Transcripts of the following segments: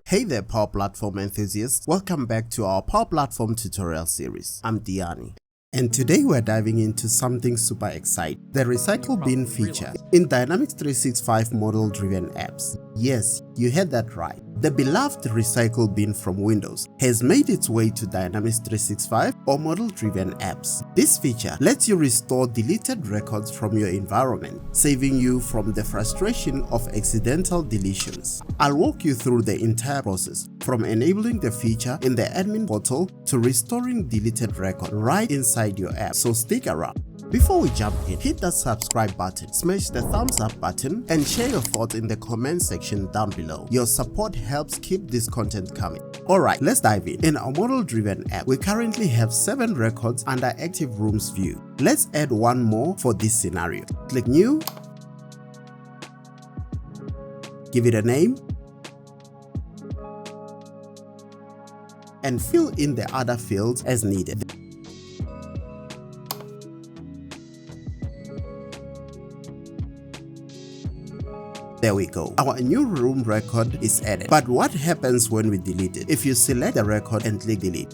Hey there Power Platform enthusiasts, welcome back to our Power Platform tutorial series. I'm Tiyani. And today we're diving into something super exciting, the Recycle Bin feature in Dynamics 365 model-driven apps. Yes, you heard that right. The beloved Recycle Bin from Windows has made its way to Dynamics 365 or model-driven apps. This feature lets you restore deleted records from your environment, saving you from the frustration of accidental deletions. I'll walk you through the entire process, from enabling the feature in the admin portal to restoring deleted records right inside your app, so stick around. Before we jump in, hit that subscribe button, smash the thumbs up button, and share your thoughts in the comment section down below. Your support helps keep this content coming. Alright, let's dive in. In our model-driven app, we currently have 7 records under Active Rooms view. Let's add one more for this scenario. Click New, give it a name, and fill in the other fields as needed. There we go. Our new room record is added. But what happens when we delete it? If you select the record and click delete,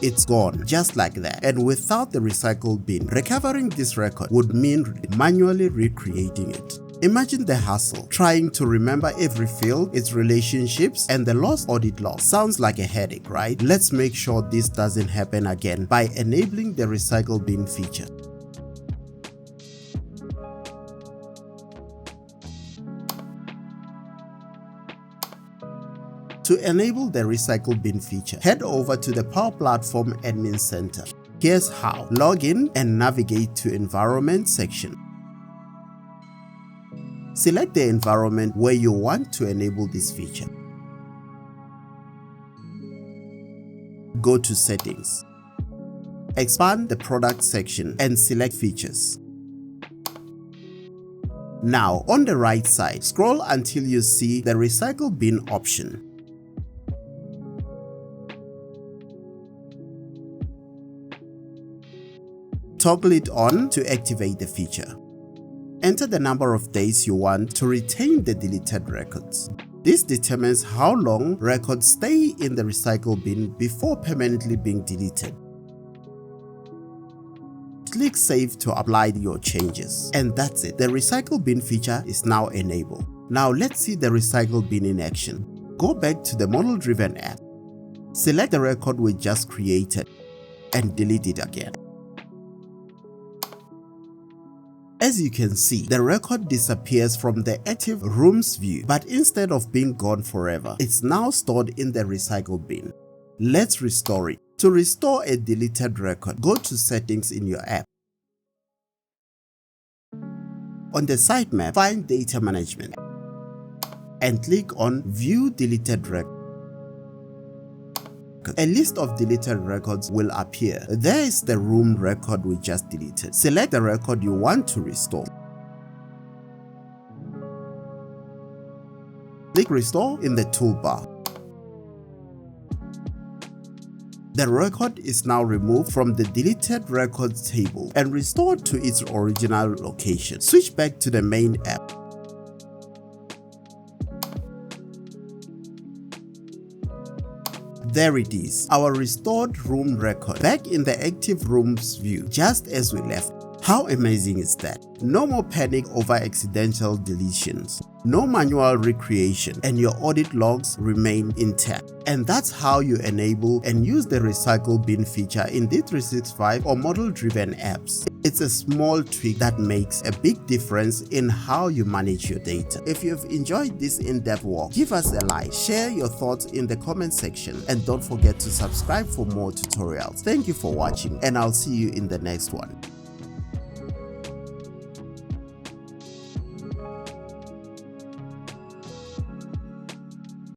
it's gone, just like that. And without the recycle bin, recovering this record would mean manually recreating it. Imagine the hassle, trying to remember every field, its relationships, and the lost audit log. Sounds like a headache, right? Let's make sure this doesn't happen again by enabling the Recycle Bin feature. To enable the Recycle Bin feature, head over to the Power Platform Admin Center. Here's how. Log in and navigate to Environment section. Select the environment where you want to enable this feature. Go to Settings. Expand the Product section and select Features. Now, on the right side, scroll until you see the Recycle Bin option. Toggle it on to activate the feature. Enter the number of days you want to retain the deleted records. This determines how long records stay in the Recycle Bin before permanently being deleted. Click Save to apply your changes. And that's it. The Recycle Bin feature is now enabled. Now let's see the Recycle Bin in action. Go back to the model-driven app. Select the record we just created and delete it again. As you can see, the record disappears from the Active Rooms view, but instead of being gone forever, it's now stored in the Recycle Bin. Let's restore it. To restore a deleted record, go to Settings in your app. On the sitemap, find Data Management and click on View Deleted Record. A list of deleted records will appear. There is the room record we just deleted. Select the record you want to restore. Click Restore in the toolbar. The record is now removed from the deleted records table and restored to its original location. Switch back to the main app. There it is, our restored room record, back in the Active Rooms view, just as we left. How amazing is that? No more panic over accidental deletions, no manual recreation, and your audit logs remain intact. And that's how you enable and use the Recycle Bin feature in D365 or model-driven apps. It's a small tweak that makes a big difference in how you manage your data. If you've enjoyed this in-depth walk, give us a like, share your thoughts in the comment section, and don't forget to subscribe for more tutorials. Thank you for watching, and I'll see you in the next one.